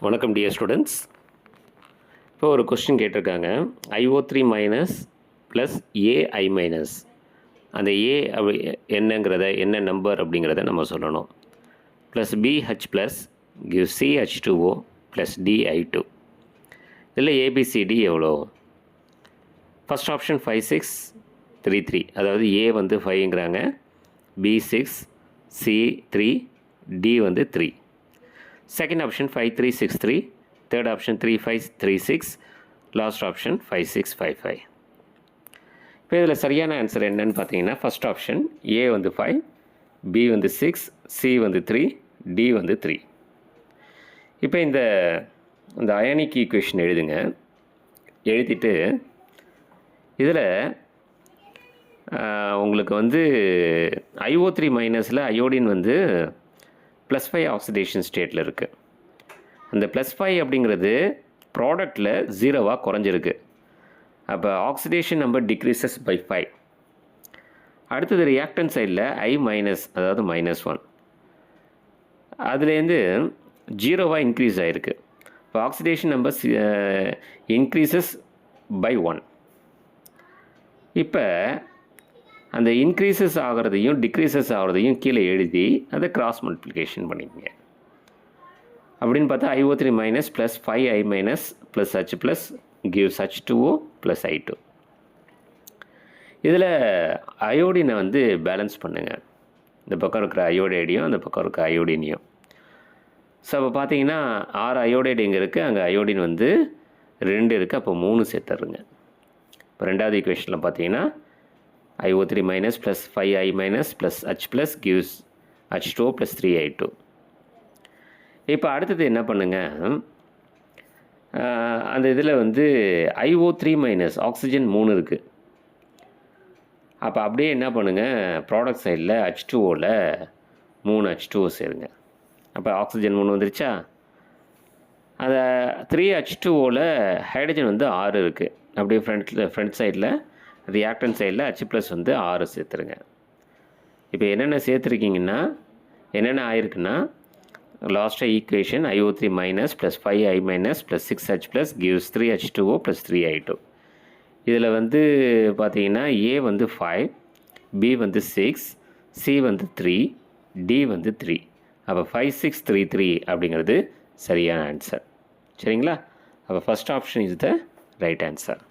வணக்கம் dear students. இப்போ ஒரு கொஸ்டின் கேட்டிருக்காங்க. IO3 minus plus AI minus, அந்த ஏ என்னங்கிறத என்ன நம்பர் அப்படிங்கிறத நம்ம சொல்லணும். Plus PH plus give CH2O plus DI2. இதில் ஏபிசிடி எவ்வளோ? ஃபஸ்ட் ஆப்ஷன் 5633, அதாவது ஏ வந்து 5ங்கிறாங்க, B6, C3, D வந்து 3. Second option 5363, third option 3536, last option 5655. இப்போ இதில் சரியான ஆன்சர் என்னன்னு பார்த்தீங்கன்னா, ஃபஸ்ட் ஆப்ஷன் ஏ வந்து 5, பி வந்து 6, சி வந்து 3, டி வந்து 3. இப்போ இந்த அயானிக் ஈக்குவேஷன் எழுதுங்க. எழுதிட்டு இதில் உங்களுக்கு வந்து IO3 மைனஸில் அயோடின் வந்து +5 ஆக்சிடேஷன் ஸ்டேட்டில் இருக்குது. அந்த +5 அப்படிங்கிறது ப்ராடக்டில் 0வாக குறைஞ்சிருக்கு. அப்போ ஆக்சிடேஷன் நம்பர் டிக்ரீசஸ் பை 5. அடுத்தது ரியாக்டன் சைடில் I-, அதாவது -1, அதுலேருந்து 0வாக இன்க்ரீஸ் ஆகிருக்கு. இப்போ ஆக்சிடேஷன் நம்பர் இன்க்ரீசஸ் பை 1. இப்போ அந்த இன்க்ரீசஸ் ஆகிறதையும் டிக்ரீசஸ் ஆகிறதையும் கீழே எழுதி அதை கிராஸ் மல்டிப்ளிகேஷன் பண்ணிக்கங்க. அப்படின்னு பார்த்தா IO3 minus plus 5I- plus H plus gives H2O plus I2. இதில் அயோடினை வந்து பேலன்ஸ் பண்ணுங்கள். இந்த பக்கம் இருக்கிற அயோடைடையும் அந்த பக்கம் இருக்கிற அயோடினையும். ஸோ அப்போ பார்த்தீங்கன்னா 6 அயோடைடு இங்கே இருக்குது, அங்கே அயோடின் வந்து 2 இருக்குது, அப்போ 3 சேர்த்துருங்க. இப்போ ரெண்டாவது ஈக்குவேஷனில் பார்த்தீங்கன்னா IO3 minus plus 5I- plus H plus gives H2O plus 3I2. இப்போ அடுத்தது என்ன பண்ணுங்கள், அந்த இதில் வந்து IO3 மைனஸ் ஆக்சிஜன் 3 இருக்குது. அப்போ அப்படியே என்ன பண்ணுங்கள், ப்ராடக்ட் சைடில் H2Oவில் 3 H2O சேருங்க. அப்போ ஆக்சிஜன் 3 வந்துருச்சா? அந்த 3 H2Oவில் ஹைட்ரஜன் வந்து 6 இருக்குது. அப்படியே ஃப்ரண்ட் சைடில் ரியாக்டன் சைடில் H ப்ளஸ் வந்து 6 சேர்த்துருங்க. இப்போ என்னென்ன சேர்த்துருக்கீங்கன்னா, என்னென்ன ஆயிருக்குன்னா, லாஸ்ட்டாக equation IO3 minus plus 5I- plus 6H plus gives 3H2O plus 3I2. இதில் வந்து பார்த்தீங்கன்னா ஏ வந்து 5, பி வந்து 6, சி வந்து 3, டி வந்து 3. அப்போ 5633 அப்படிங்கிறது சரியான ஆன்சர். சரிங்களா? அப்போ first option is the right answer.